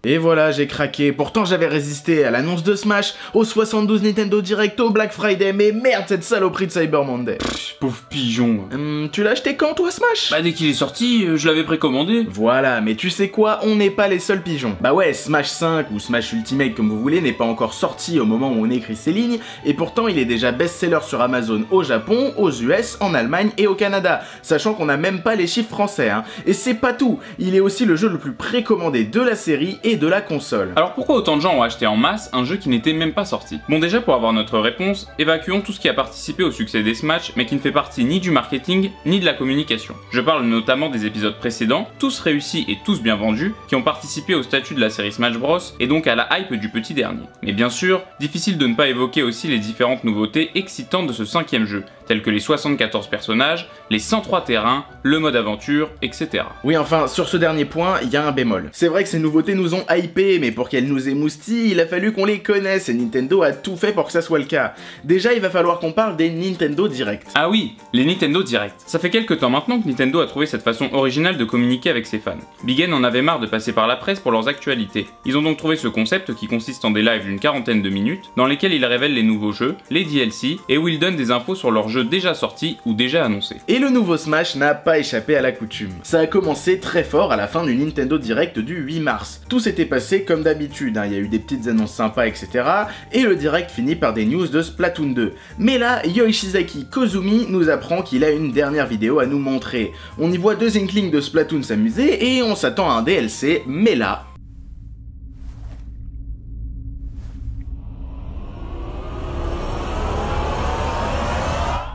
Et voilà, j'ai craqué. Pourtant j'avais résisté à l'annonce de Smash, au 72 Nintendo Direct, au Black Friday, mais merde cette saloperie de Cyber Monday. Pauvre pigeon. Tu l'as acheté quand toi Smash? Bah dès qu'il est sorti, je l'avais précommandé. Voilà, mais tu sais quoi, on n'est pas les seuls pigeons. Bah ouais, Smash 5 ou Smash Ultimate comme vous voulez n'est pas encore sorti au moment où on écrit ces lignes, et pourtant il est déjà best-seller sur Amazon au Japon, aux US, en Allemagne et au Canada, sachant qu'on n'a même pas les chiffres français, hein. Et c'est pas tout, il est aussi le jeu le plus précommandé de la série et de la console. Alors pourquoi autant de gens ont acheté en masse un jeu qui n'était même pas sorti? Bon déjà pour avoir notre réponse, évacuons tout ce qui a participé au succès des Smash mais qui ne fait partie ni du marketing ni de la communication. Je parle notamment des épisodes précédents, tous réussis et tous bien vendus, qui ont participé au statut de la série Smash Bros et donc à la hype du petit dernier. Mais bien sûr, difficile de ne pas évoquer aussi les différentes nouveautés excitantes de ce 5e jeu, tels que les 74 personnages, les 103 terrains, le mode aventure, etc. Oui enfin, sur ce dernier point, il y a un bémol. C'est vrai que ces nouveautés nous ont hypés, mais pour qu'elles nous émoustillent, il a fallu qu'on les connaisse et Nintendo a tout fait pour que ça soit le cas. Déjà, il va falloir qu'on parle des Nintendo Direct. Ah oui, les Nintendo Direct. Ça fait quelques temps maintenant que Nintendo a trouvé cette façon originale de communiquer avec ses fans. Big N en avait marre de passer par la presse pour leurs actualités. Ils ont donc trouvé ce concept qui consiste en des lives d'une quarantaine de minutes, dans lesquels ils révèlent les nouveaux jeux, les DLC, et où ils donnent des infos sur leurs jeux déjà sortis ou déjà annoncés. Et le nouveau Smash n'a pas échappé à la coutume. Ça a commencé très fort à la fin du Nintendo Direct du 8 mars. Tout s'était passé comme d'habitude, hein. Il y a eu des petites annonces sympas, etc. Et le Direct finit par des news de Splatoon 2. Mais là, Yoshizaki Kozumi nous apprend qu'il a une dernière vidéo à nous montrer. On y voit 2 Inklings de Splatoon s'amuser et on s'attend à un DLC, mais là...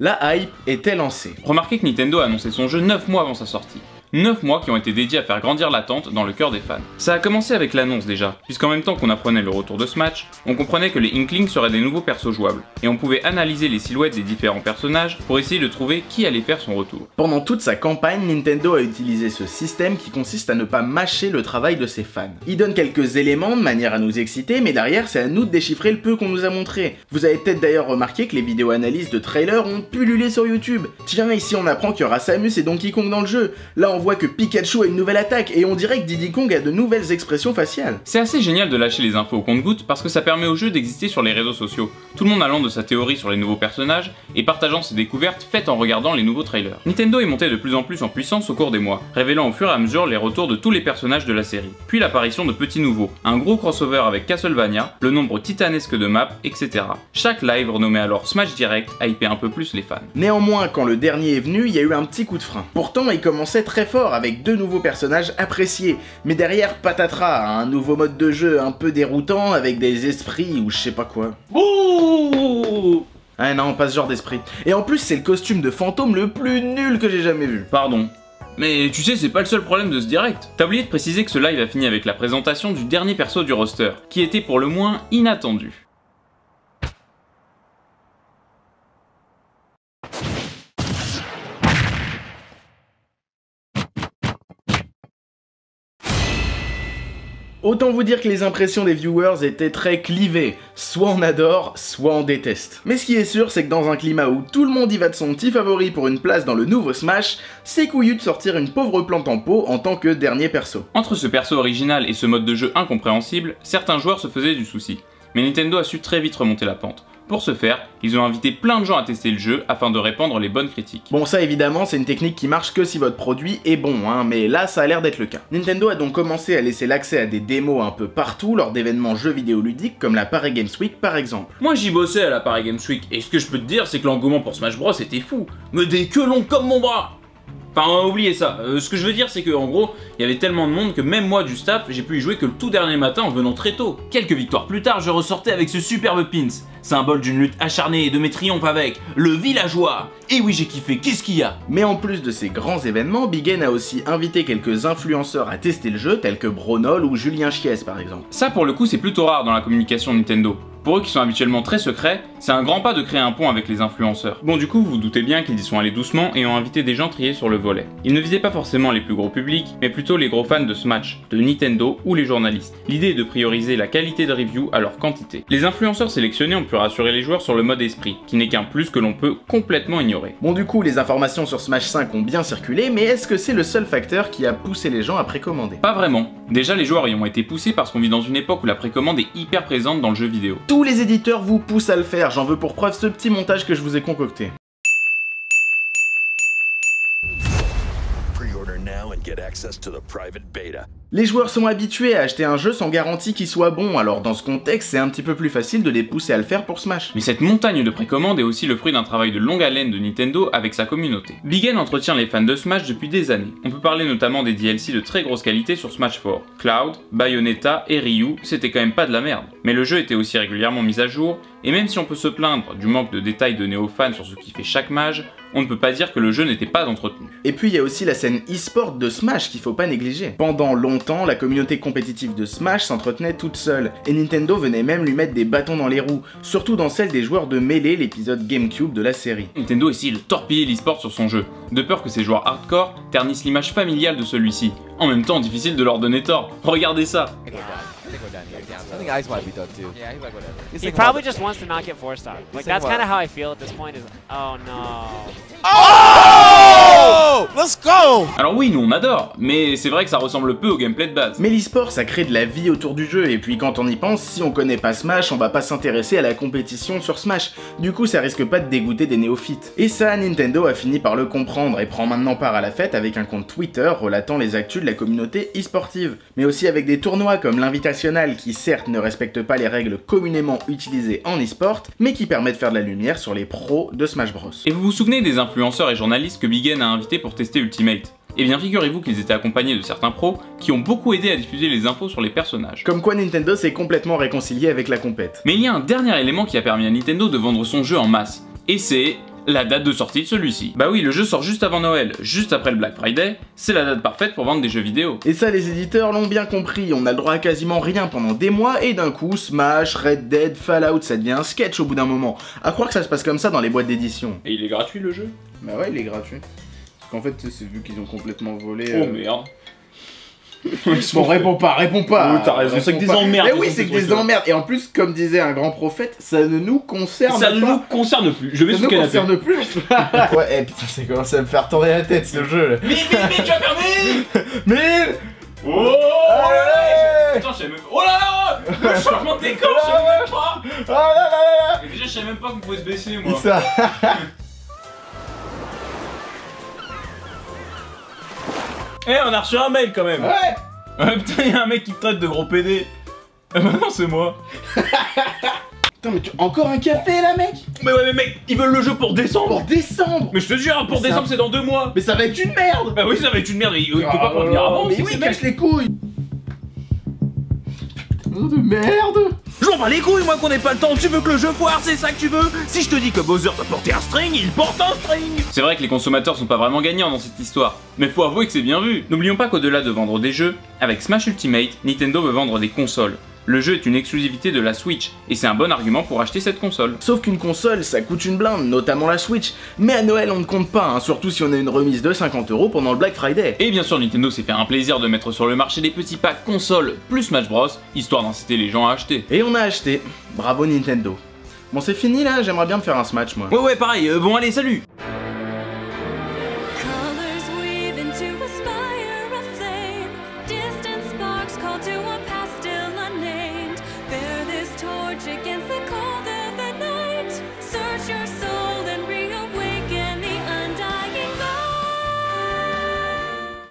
la hype était lancée. Remarquez que Nintendo a annoncé son jeu 9 mois avant sa sortie. 9 mois qui ont été dédiés à faire grandir l'attente dans le cœur des fans. Ça a commencé avec l'annonce déjà, puisqu'en même temps qu'on apprenait le retour de Smash, on comprenait que les Inklings seraient des nouveaux persos jouables, et on pouvait analyser les silhouettes des différents personnages pour essayer de trouver qui allait faire son retour. Pendant toute sa campagne, Nintendo a utilisé ce système qui consiste à ne pas mâcher le travail de ses fans. Il donne quelques éléments de manière à nous exciter, mais derrière c'est à nous de déchiffrer le peu qu'on nous a montré. Vous avez peut-être d'ailleurs remarqué que les vidéos analyses de trailers ont pullulé sur YouTube. Tiens, ici on apprend qu'il y aura Samus et Donkey Kong dans le jeu. Là on voit que Pikachu a une nouvelle attaque et on dirait que Diddy Kong a de nouvelles expressions faciales. C'est assez génial de lâcher les infos au compte-gouttes parce que ça permet au jeu d'exister sur les réseaux sociaux, tout le monde allant de sa théorie sur les nouveaux personnages et partageant ses découvertes faites en regardant les nouveaux trailers. Nintendo est monté de plus en plus en puissance au cours des mois, révélant au fur et à mesure les retours de tous les personnages de la série, puis l'apparition de petits nouveaux, un gros crossover avec Castlevania, le nombre titanesque de maps, etc. Chaque live renommé alors Smash Direct a hypé un peu plus les fans. Néanmoins, quand le dernier est venu, il y a eu un petit coup de frein. Pourtant, il commençait très fort avec 2 nouveaux personnages appréciés, mais derrière patatras, un nouveau mode de jeu un peu déroutant avec des esprits ou je sais pas quoi. Bouh! Ah non, pas ce genre d'esprit. Et en plus, c'est le costume de fantôme le plus nul que j'ai jamais vu. Pardon. Mais tu sais, c'est pas le seul problème de ce direct. T'as oublié de préciser que ce live a fini avec la présentation du dernier perso du roster, qui était pour le moins inattendu. Autant vous dire que les impressions des viewers étaient très clivées, soit on adore, soit on déteste. Mais ce qui est sûr, c'est que dans un climat où tout le monde y va de son petit favori pour une place dans le nouveau Smash, c'est couillu de sortir une pauvre plante en pot en tant que dernier perso. Entre ce perso original et ce mode de jeu incompréhensible, certains joueurs se faisaient du souci. Mais Nintendo a su très vite remonter la pente. Pour ce faire, ils ont invité plein de gens à tester le jeu afin de répandre les bonnes critiques. Bon ça évidemment c'est une technique qui marche que si votre produit est bon, hein, mais là ça a l'air d'être le cas. Nintendo a donc commencé à laisser l'accès à des démos un peu partout lors d'événements jeux vidéo ludiques comme la Paris Games Week par exemple. Moi j'y bossais à la Paris Games Week et ce que je peux te dire c'est que l'engouement pour Smash Bros était fou. Mais des queues longues comme mon bras. Enfin, oubliez ça. Ce que je veux dire, c'est que en gros, il y avait tellement de monde que même moi du staff, j'ai pu y jouer que le tout dernier matin en venant très tôt. Quelques victoires plus tard, je ressortais avec ce superbe pins, symbole d'une lutte acharnée et de mes triomphes avec le villageois. Et oui, j'ai kiffé, qu'est-ce qu'il y a? Mais en plus de ces grands événements, Big N a aussi invité quelques influenceurs à tester le jeu, tels que Bronol ou Julien Chies par exemple. Ça pour le coup, c'est plutôt rare dans la communication Nintendo. Pour eux qui sont habituellement très secrets, c'est un grand pas de créer un pont avec les influenceurs. Bon du coup, vous vous doutez bien qu'ils y sont allés doucement et ont invité des gens triés sur le volet. Ils ne visaient pas forcément les plus gros publics, mais plutôt les gros fans de Smash, de Nintendo ou les journalistes. L'idée est de prioriser la qualité de review à leur quantité. Les influenceurs sélectionnés ont pu rassurer les joueurs sur le mode esprit, qui n'est qu'un plus que l'on peut complètement ignorer. Bon du coup, les informations sur Smash 5 ont bien circulé, mais est-ce que c'est le seul facteur qui a poussé les gens à précommander? Pas vraiment. Déjà, les joueurs y ont été poussés parce qu'on vit dans une époque où la précommande est hyper présente dans le jeu vidéo. Tous les éditeurs vous poussent à le faire, j'en veux pour preuve ce petit montage que je vous ai concocté. Les joueurs sont habitués à acheter un jeu sans garantie qu'il soit bon, alors dans ce contexte, c'est un petit peu plus facile de les pousser à le faire pour Smash. Mais cette montagne de précommandes est aussi le fruit d'un travail de longue haleine de Nintendo avec sa communauté. Big N entretient les fans de Smash depuis des années. On peut parler notamment des DLC de très grosse qualité sur Smash 4. Cloud, Bayonetta et Ryu, c'était quand même pas de la merde. Mais le jeu était aussi régulièrement mis à jour, et même si on peut se plaindre du manque de détails de néo-fans sur ce qui fait chaque mage, on ne peut pas dire que le jeu n'était pas entretenu. Et puis il y a aussi la scène e-sport de Smash qu'il faut pas négliger. Pendant longtemps, la communauté compétitive de Smash s'entretenait toute seule, et Nintendo venait même lui mettre des bâtons dans les roues, surtout dans celle des joueurs de Melee, l'épisode GameCube de la série. Nintendo essayait de torpiller l'e-sport sur son jeu, de peur que ses joueurs hardcore ternissent l'image familiale de celui-ci. En même temps, difficile de leur donner tort. Regardez ça. I think Ice might be done too. Yeah, he might go down. He probably just wants to not get 4-star. Like that's kind of how I feel at this point. Is oh no. Oh! Let's go! Alors oui, nous on adore, mais c'est vrai que ça ressemble peu au gameplay de base. Mais l'e-sport ça crée de la vie autour du jeu, et puis quand on y pense, si on connaît pas Smash, on va pas s'intéresser à la compétition sur Smash. Du coup ça risque pas de dégoûter des néophytes. Et ça, Nintendo a fini par le comprendre et prend maintenant part à la fête avec un compte Twitter relatant les actus de la communauté e-sportive. Mais aussi avec des tournois comme l'Invitational qui certes ne respectent pas les règles communément utilisées en e-sport, mais qui permet de faire de la lumière sur les pros de Smash Bros. Et vous vous souvenez des influenceurs et journalistes que Big N a invités pour tester Ultimate? Eh bien figurez-vous qu'ils étaient accompagnés de certains pros qui ont beaucoup aidé à diffuser les infos sur les personnages. Comme quoi Nintendo s'est complètement réconcilié avec la compète. Mais il y a un dernier élément qui a permis à Nintendo de vendre son jeu en masse, et c'est la date de sortie de celui-ci. Bah oui, le jeu sort juste avant Noël, juste après le Black Friday, c'est la date parfaite pour vendre des jeux vidéo. Et ça les éditeurs l'ont bien compris, on a le droit à quasiment rien pendant des mois et d'un coup Smash, Red Dead, Fallout ça devient un sketch au bout d'un moment. À croire que ça se passe comme ça dans les boîtes d'édition. Et il est gratuit le jeu? Bah ouais, il est gratuit. Parce qu'en fait c'est vu qu'ils ont complètement volé... Oh merde. Bon, réponds pas. Oui, t'as raison, c'est que des emmerdes. Mais oui, c'est que des emmerdes. Et en plus, comme disait un grand prophète, ça ne nous concerne pas. Ça ne nous concerne plus. Je vais sous canapé. Ça ne nous concerne plus. Ouais, putain, c'est commencé à me faire tourner la tête ce jeu là. Mais tu vas fermer. Mais oh putain, je savais même pas. Oh là là. Le changement de décor, je savais même pas. Oh là là là. Et déjà, je savais même pas qu'on pouvait se baisser, moi. Ça. Eh, on a reçu un mail quand même. Ouais. Putain, y'a un mec qui te traite de gros PD. Ah bah non, c'est moi. Putain, mais encore un café là, mec. Mais ouais, mais mec, ils veulent le jeu pour décembre. Pour décembre. Mais je te jure, pour décembre, c'est dans 2 mois. Mais ça va être une merde. Bah oui, ça va être une merde. Il peut pas revenir avant. Mais oui, cache les couilles. De merde. Je m'en bats les couilles, moi, qu'on ait pas le temps. Tu veux que le jeu foire, c'est ça que tu veux? Si je te dis que Bowser t'a porté un string, il porte un string. C'est vrai que les consommateurs sont pas vraiment gagnants dans cette histoire, mais faut avouer que c'est bien vu. N'oublions pas qu'au-delà de vendre des jeux, avec Smash Ultimate, Nintendo veut vendre des consoles. Le jeu est une exclusivité de la Switch, et c'est un bon argument pour acheter cette console. Sauf qu'une console, ça coûte une blinde, notamment la Switch. Mais à Noël, on ne compte pas, hein, surtout si on a une remise de 50 € pendant le Black Friday. Et bien sûr, Nintendo s'est fait un plaisir de mettre sur le marché des petits packs consoles plus Smash Bros, histoire d'inciter les gens à acheter. Et on a acheté. Bravo Nintendo. Bon, c'est fini là, j'aimerais bien me faire un Smash moi. Ouais, pareil, bon allez, salut.